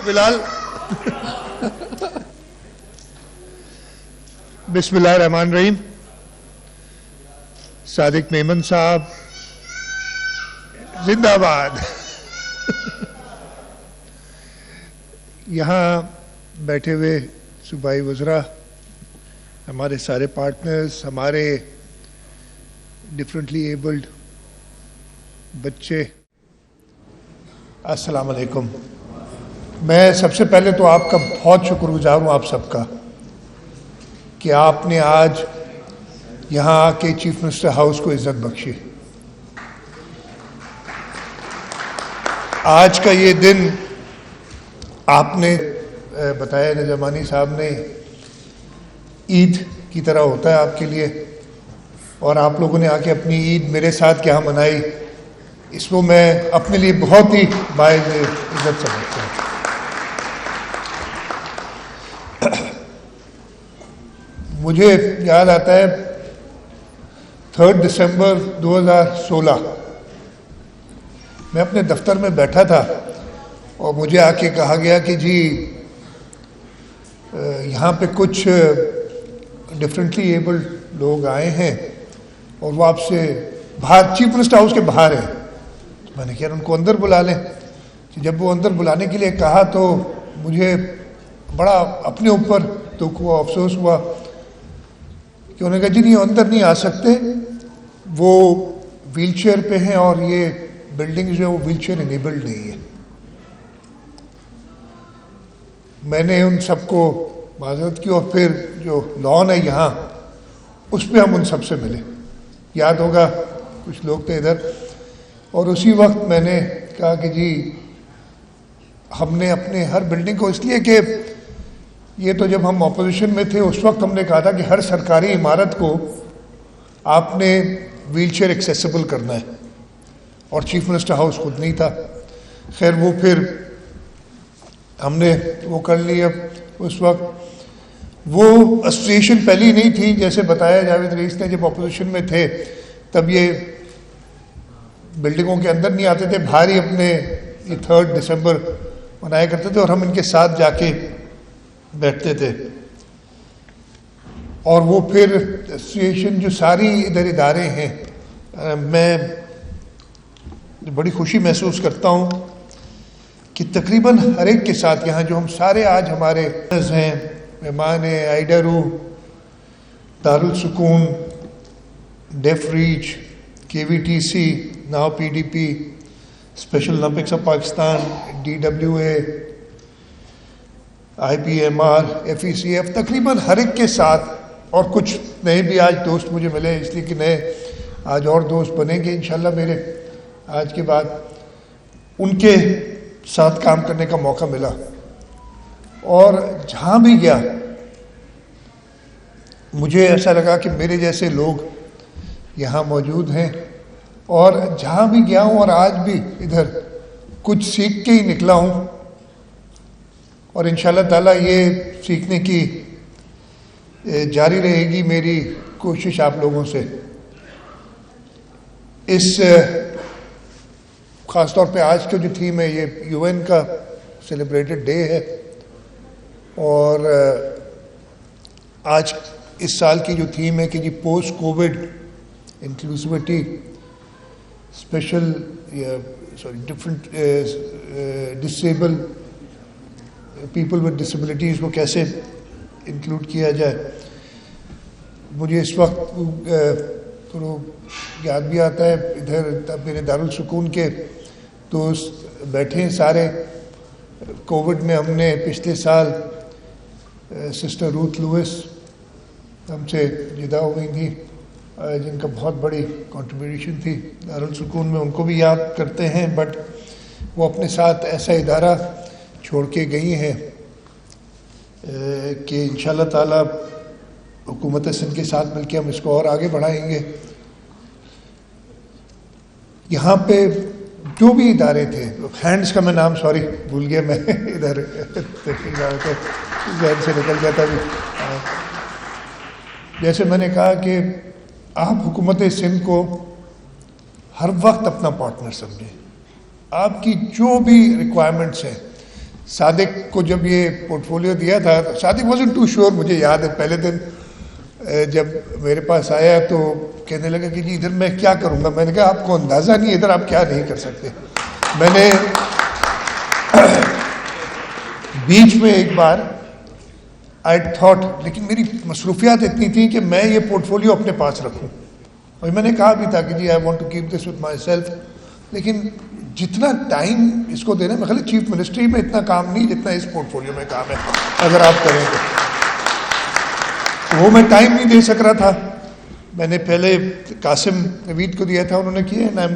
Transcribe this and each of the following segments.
بلال. بسم اللہ الرحمن الرحیم. صادق میمن صاحب زندہ باد. یہاں بیٹھے ہوئے صوبائی وزراء، ہمارے سارے پارٹنرز، ہمارے ڈفرینٹلی ایبلڈ بچے، السلام علیکم. میں سب سے پہلے تو آپ کا بہت شکر گزار ہوں، آپ سب کا، کہ آپ نے آج یہاں آ کے چیف منسٹر ہاؤس کو عزت بخشی. آج کا یہ دن آپ نے بتایا، نظامانی صاحب نے، عید کی طرح ہوتا ہے آپ کے لیے، اور آپ لوگوں نے آ کے اپنی عید میرے ساتھ کیا منائی، اس کو میں اپنے لیے بہت ہی باعث عزت سمجھتا ہوں. مجھے یاد آتا ہے 3 دسمبر 2016 میں اپنے دفتر میں بیٹھا تھا اور مجھے آ کے کہا گیا کہ جی یہاں پہ کچھ ڈفرینٹلی ایبلڈ لوگ آئے ہیں اور وہ آپ سے باہر چیف منسٹر ہاؤس کے باہر ہیں. میں نے کہا ان کو اندر بلا لیں. جب وہ اندر بلانے کے لیے کہا تو مجھے بڑا اپنے اوپر دکھ ہوا، افسوس ہوا کہ انہوں نے کہا جی نہیں اندر نہیں آ سکتے، وہ ویل چیئر پہ ہیں اور یہ بلڈنگ جو ہے وہ ویل چیئر انیبلڈ نہیں ہے. میں نے ان سب کو معذرت کی اور پھر جو لان ہے یہاں اس پہ ہم ان سب سے ملے. یاد ہوگا کچھ لوگ تھے ادھر، اور اسی وقت میں نے کہا کہ جی ہم نے اپنے ہر بلڈنگ کو، اس لیے کہ یہ تو جب ہم اپوزیشن میں تھے اس وقت ہم نے کہا تھا کہ ہر سرکاری عمارت کو آپ نے ویل چیئر ایکسیسیبل کرنا ہے، اور چیف منسٹر ہاؤس خود نہیں تھا. خیر وہ پھر ہم نے وہ کر لیا. اس وقت وہ ایسوسیشن پہلی نہیں تھی، جیسے بتایا جاوید رئیس نے، جب اپوزیشن میں تھے تب یہ بلڈنگوں کے اندر نہیں آتے تھے، باہر ہی اپنے یہ 3 دسمبر منایا کرتے تھے اور ہم ان کے ساتھ جا کے بیٹھتے تھے. اور وہ پھر ایسوسیشن جو ساری ادھر ادارے ہیں، میں بڑی خوشی محسوس کرتا ہوں کہ تقریباً ہر ایک کے ساتھ یہاں جو ہم سارے آج ہمارے ہیں، مہمان ہیں، Ida Rieu, Darul Sukun, Deaf Reach, KVTC، now PDP، Special Olympics of Pakistan, DWA، IPMR، FECF، تقریباً ہر ایک کے ساتھ، اور کچھ نئے بھی آج دوست مجھے ملے، اس لیے کہ نئے آج اور دوست بنیں گے انشاءاللہ میرے آج کے بعد، ان کے ساتھ کام کرنے کا موقع ملا. اور جہاں بھی گیا مجھے ایسا لگا کہ میرے جیسے لوگ یہاں موجود ہیں، اور جہاں بھی گیا ہوں اور آج بھی ادھر کچھ سیکھ کے ہی نکلا ہوں، اور انشاءاللہ تعالیٰ یہ سیکھنے کی جاری رہے گی میری کوشش آپ لوگوں سے. اس خاص طور پہ آج کا جو تھیم ہے یہ UN کا سیلیبریٹڈ ڈے ہے، اور آج اس سال کی جو تھیم ہے کہ جی post Covid inclusivity, special different disabled people with disabilities کو کیسے انکلوڈ کیا جائے. مجھے اس وقت تھوڑا یاد بھی آتا ہے، ادھر میرے دارالسکون کے دوست بیٹھے ہیں سارے. کووڈ میں ہم نے پچھلے سال سسٹر روتھ لوئس ہم سے جدا ہو گئی تھی، جن کا بہت بڑی کنٹریبیوشن تھی دارالسکون میں، ان کو بھی یاد کرتے ہیں. بٹ وہ اپنے ساتھ ایسا ادارہ چھوڑ کے گئی ہیں کہ انشاءاللہ تعالیٰ حکومت سندھ کے ساتھ مل کے ہم اس کو اور آگے بڑھائیں گے. یہاں پہ جو بھی ادارے تھے، ہینڈس کا میں نام سوری بھول گیا، میں ادھر ذہن سے نکل گیا تھا بھی. جیسے میں نے کہا کہ آپ حکومت سندھ کو ہر وقت اپنا پارٹنر سمجھیں. آپ کی جو بھی ریکوائرمنٹس ہیں صادق کو جب یہ پورٹ فولیو دیا تھا، صادق wasn't too sure. مجھے یاد ہے پہلے دن جب میرے پاس آیا تو کہنے لگا کہ جی ادھر میں کیا کروں گا. میں نے کہا آپ کو اندازہ نہیں ادھر آپ کیا نہیں کر سکتے. میں نے بیچ میں ایک بار I thought، لیکن میری مصروفیات اتنی تھیں کہ میں یہ پورٹ فولیو اپنے پاس رکھوں، اور میں نے کہا بھی تھا کہ جی I want to keep this with myself. لیکن جتنا ٹائم اس کو دینا، میں خالی چیف منسٹری میں اتنا کام نہیں جتنا اس پورٹ فولیو میں کام ہے اگر آپ کریں تو وہ میں ٹائم نہیں دے سک رہا تھا. میں نے پہلے قاسم نوید کو دیا تھا، انہوں نے کیا، اینڈ آئی ایم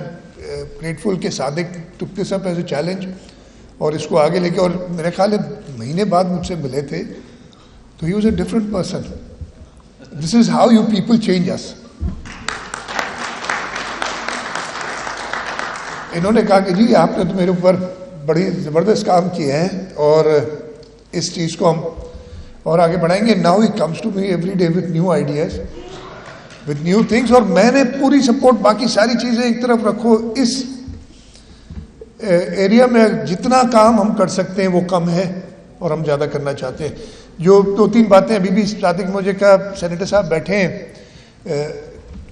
گریٹفل کہ صادق ٹک دس اپ ایز اے چیلنج اور اس کو آگے لے کے، اور میرے خیال ہے مہینے بعد مجھ سے ملے تھے تو he was a different person. This is how you people change us. انہوں نے کہا کہ جی آپ نے تو میرے اوپر بڑی زبردست کام کیا ہے اور اس چیز کو ہم اور آگے بڑھائیں گے. Now he comes to me every day with new ideas, with new things. اور میں نے پوری سپورٹ، باقی ساری چیزیں ایک طرف رکھو، اس ایریا میں جتنا کام ہم کر سکتے ہیں وہ کم ہے اور ہم زیادہ کرنا چاہتے ہیں. جو 2-3 باتیں ابھی بھی صادق مجھے کہا، سینیٹر صاحب بیٹھے ہیں،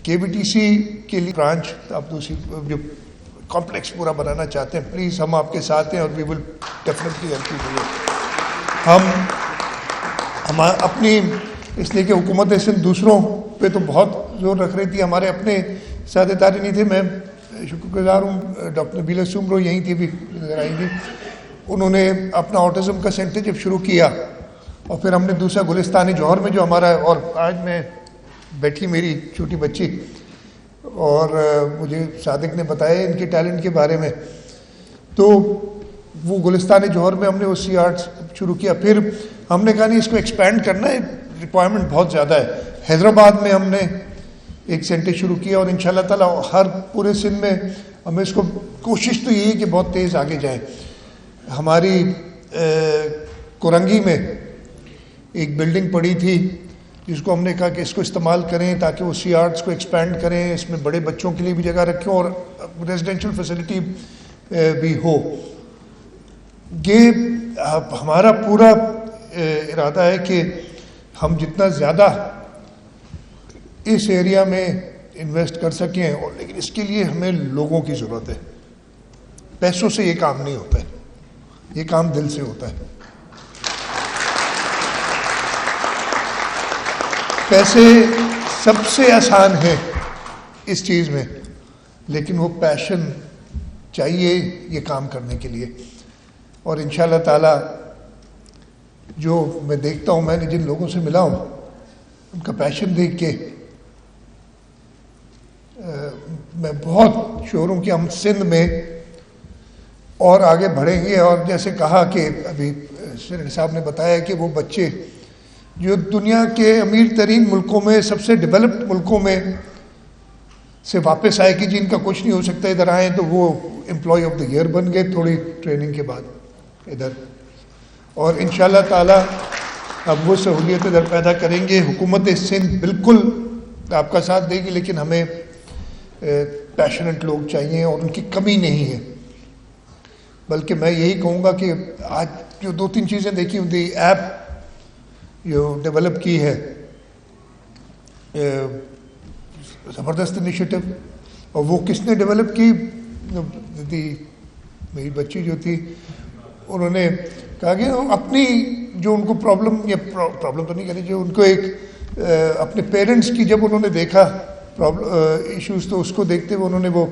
KVTC کے لیے برانچ آپ دوسری جو کمپلیکس پورا بنانا چاہتے ہیں، پلیز ہم آپ کے ساتھ ہیں اور وی ول ڈیفینیٹلی ہیلپ یو. ہم اپنی، اس لیے کہ حکومت سندھ دوسروں پہ تو بہت زور رکھ رہی تھی، ہمارے اپنے سیادت داری نہیں تھے. میں شکر گزار ہوں ڈاکٹر نبیلہ سومرو یہیں تھی، بھی نظر آئی تھی. انہوں نے اپنا آٹزم کا سینٹر جب شروع کیا، اور پھر ہم نے دوسرا گلستان جوہر میں جو ہمارا، اور آج میں بیٹھی میری چھوٹی بچی، اور مجھے صادق نے بتایا ان کے ٹیلنٹ کے بارے میں، تو وہ گلستان جوہر میں ہم نے اسی آرٹس شروع کیا. پھر ہم نے کہا نہیں اس کو ایکسپینڈ کرنا ہے، ریکوائرمنٹ بہت زیادہ ہے. حیدرآباد میں ہم نے ایک سینٹر شروع کیا، اور انشاءاللہ تعالیٰ ہر پورے سندھ میں ہمیں اس کو، کوشش تو یہی ہے کہ بہت تیز آگے جائیں. ہماری کورنگی میں ایک بلڈنگ پڑی تھی جس کو ہم نے کہا کہ اس کو استعمال کریں تاکہ وہ سی آرٹس کو ایکسپینڈ کریں، اس میں بڑے بچوں کے لیے بھی جگہ رکھیں اور ریزیڈینشیل فیسلٹی بھی ہو. یہ ہمارا پورا ارادہ ہے کہ ہم جتنا زیادہ اس ایریا میں انویسٹ کر سکیں، اور لیکن اس کے لیے ہمیں لوگوں کی ضرورت ہے. پیسوں سے یہ کام نہیں ہوتا ہے، یہ کام دل سے ہوتا ہے. پیسے سب سے آسان ہیں اس چیز میں، لیکن وہ پیشن چاہیے یہ کام کرنے کے لیے. اور انشاءاللہ تعالیٰ جو میں دیکھتا ہوں، میں نے جن لوگوں سے ملا ہوں ان کا پیشن دیکھ کے میں بہت شور ہوں کہ ہم سندھ میں اور آگے بڑھیں گے. اور جیسے کہا کہ ابھی سینیٹر صاحب نے بتایا کہ وہ بچے جو دنیا کے امیر ترین ملکوں میں، سب سے ڈیولپڈ ملکوں میں سے واپس آئے کہ جن کا کچھ نہیں ہو سکتا، ادھر آئیں تو وہ امپلائی آف دا ایئر بن گئے تھوڑی ٹریننگ کے بعد ادھر. اور انشاءاللہ تعالیٰ اب وہ سہولیت ادھر پیدا کریں گے. حکومت سندھ بالکل آپ کا ساتھ دے گی، لیکن ہمیں پیشنٹ لوگ چاہیے اور ان کی کمی نہیں ہے. بلکہ میں یہی کہوں گا کہ آج جو 2-3 چیزیں دیکھی ہوں، دی ایپ جو ڈیولپ کی ہے، زبردست انیشیٹو. اور وہ کس نے ڈیولپ کی؟ میری بچی جو تھی، انہوں نے کہا کہ اپنی جو ان کو پرابلم تو نہیں کہنی، جو ان کو ایک اپنے پیرنٹس کی جب انہوں نے دیکھا ایشوز، تو اس کو دیکھتے ہوئے انہوں نے وہ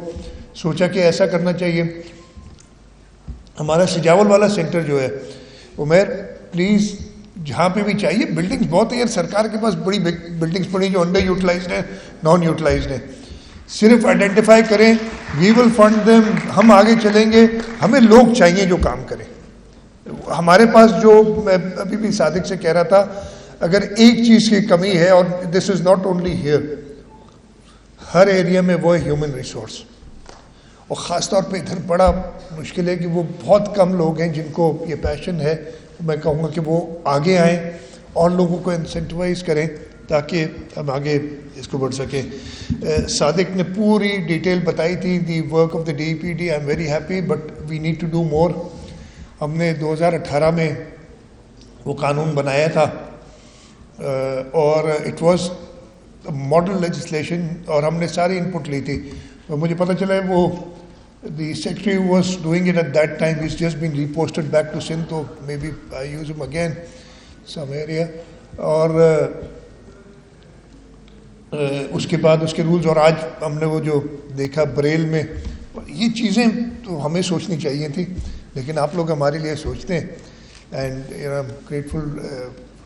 سوچا کہ ایسا کرنا چاہیے. ہمارا سجاول والا سینٹر جو ہے، عمیر پلیز جہاں پہ بھی چاہیے، بلڈنگز بہت ہیں، سرکار کے پاس بڑی بلڈنگز پڑی جو انڈر یوٹیلائزڈ ہیں، نان یوٹیلائزڈ ہیں. صرف آئیڈینٹیفائی کریں، وی ول فنڈ دیم. ہم آگے چلیں گے. ہمیں لوگ چاہیے جو کام کریں. ہمارے پاس جو میں ابھی بھی صادق سے کہہ رہا تھا، اگر ایک چیز کی کمی ہے، اور this is not only here, ہر ایریا میں وہ ہے ہیومن ریسورس. اور خاص طور پہ ادھر بڑا مشکل ہے کہ وہ بہت کم لوگ ہیں جن کو یہ پیشن ہے. میں کہوں گا کہ وہ آگے آئیں اور لوگوں کو انسینٹیوائز کریں تاکہ ہم آگے اس کو بڑھ سکیں. صادق نے پوری ڈیٹیل بتائی تھی، the work of the DEPD. I am very happy, but we need to do more. ہم نے 2018 میں وہ قانون بنایا تھا اور اٹ واز ماڈل لیجسلیشن اور ہم نے ساری انپٹ لی تھی. اور مجھے پتہ چلا ہے وہ the secretary was doing it at that time. He's just been reposted back to Sindh, so maybe I use him again some area. اور اس کے بعد اس کے رولز اور آج ہم نے وہ جو دیکھا بریل میں, یہ چیزیں تو ہمیں سوچنی چاہیے تھی لیکن آپ لوگ ہمارے لیے سوچتے ہیں. And you am grateful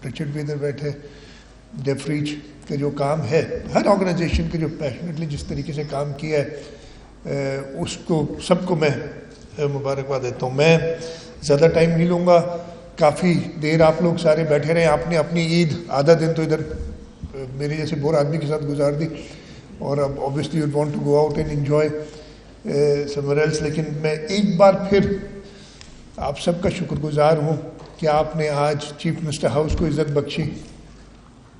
Richard بھی ادھر بیٹھے, ڈیف ریچ کا جو کام ہے, ہر آرگنائزیشن کے جو پیشنیٹلی جس طریقے سے کام کیا ہے اس کو سب کو میں مبارکباد دیتا ہوں. میں زیادہ ٹائم نہیں لوں گا, کافی دیر آپ لوگ سارے بیٹھے رہے. آپ نے اپنی عید آدھا دن تو ادھر میرے جیسے بور آدمی کے ساتھ گزار دی اور اب obviously you want to go out and enjoy somewhere else. لیکن میں ایک بار پھر آپ سب کا شکر گزار ہوں کہ آپ نے آج چیف منسٹر ہاؤس کو عزت بخشی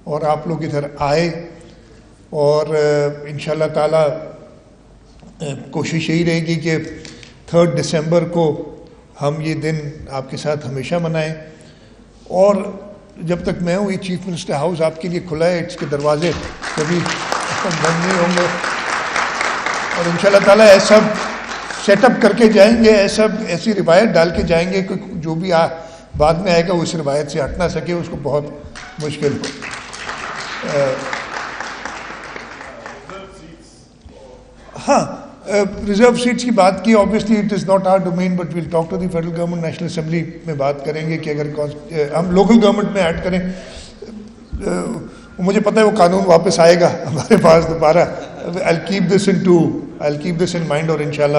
اور آپ لوگ ادھر آئے. اور انشاءاللہ تعالی کوشش یہی رہے گی کہ 3 دسمبر کو ہم یہ دن آپ کے ساتھ ہمیشہ منائیں. اور جب تک میں ہوں یہ چیف منسٹر ہاؤس آپ کے لیے کھلا ہے, اس کے دروازے کبھی بند نہیں ہوں گے. اور انشاءاللہ تعالیٰ ایسا سیٹ اپ کر کے جائیں گے, ایسی روایت ڈال کے جائیں گے کہ جو بھی بعد میں آئے گا وہ اس روایت سے ہٹ نہ سکے, اس کو بہت مشکل ہو. ہاں, ریزرو سیٹس کی بات کی, obviously it is not our domain but we'll talk to the federal government. National assembly میں بات کریں گے کہ اگر ہم لوکل گورنمنٹ میں ایڈ کریں, مجھے پتہ ہے وہ قانون واپس آئے گا ہمارے پاس دوبارہ. I'll keep this in mind اور انشاءاللہ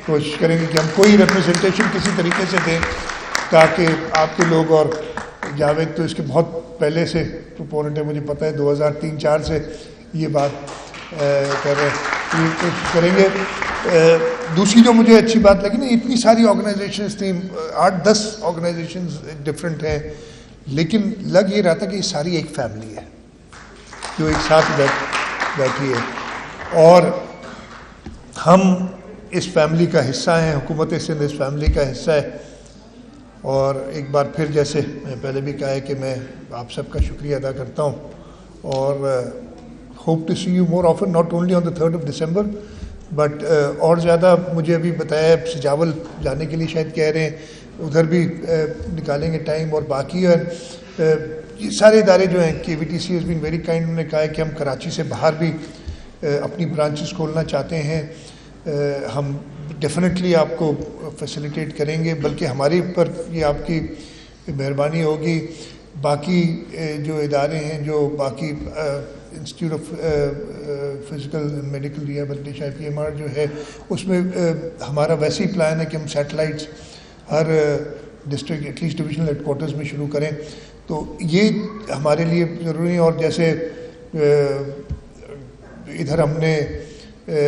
کوشش کریں گے کہ ہم کوئی ریپرزنٹیشن کسی طریقے سے دیں تاکہ آپ کے لوگ, اور جاوید تو اس کے بہت پہلے سے پروپوننٹ ہے, مجھے پتہ ہے 2003-4 سے یہ بات کر رہے ہیں, کوشش کریں گے. دوسری جو مجھے اچھی بات لگی نا, اتنی ساری آرگنائزیشنز تھیں, 8-10 آرگنائزیشنز ڈفرینٹ ہیں, لیکن لگ یہ رہا تھا کہ یہ ساری ایک فیملی ہے جو ایک ساتھ بیٹھی ہے اور ہم اس فیملی کا حصہ ہیں, حکومت سندھ اس فیملی کا حصہ ہے. اور ایک بار پھر جیسے میں پہلے بھی کہا ہے کہ میں آپ سب کا شکریہ ادا کرتا ہوں اور hope to see you more often, not only on the 3rd of December but اور زیادہ مجھے ابھی بتایا سجاول جانے کے لیے شاید کہہ رہے ہیں, ادھر بھی نکالیں گے ٹائم. اور باقی یہ سارے ادارے جو ہیں, KVTC has been very kind, انہوں نے کہا ہے کہ ہم کراچی سے باہر بھی اپنی برانچز کھولنا چاہتے ہیں. ہم ڈیفینیٹلی آپ کو فیسیلیٹیٹ کریں گے, بلکہ ہماری پر یہ آپ کی مہربانی ہوگی. باقی جو ادارے ہیں, جو باقی institute of physical medical rehabilitation IPMR جو ہے, اس میں ہمارا ویسے ہی پلان ہے کہ ہم سیٹلائٹس ہر district at least divisional headquarters میں شروع کریں. تو یہ ہمارے لیے ضروری ہے. اور جیسے ادھر ہم نے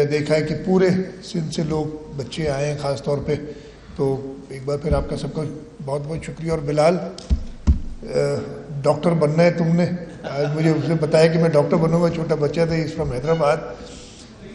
دیکھا ہے کہ پورے سندھ سے لوگ بچے آئے ہیں خاص طور پہ, تو ایک بار پھر آپ کا سب کا بہت بہت شکریہ. اور بلال, ڈاکٹر بننا ہے تم نے, آج مجھے اس نے بتایا کہ میں ڈاکٹر بنوں گا, چھوٹا بچہ تھا, اس فرام حیدرآباد.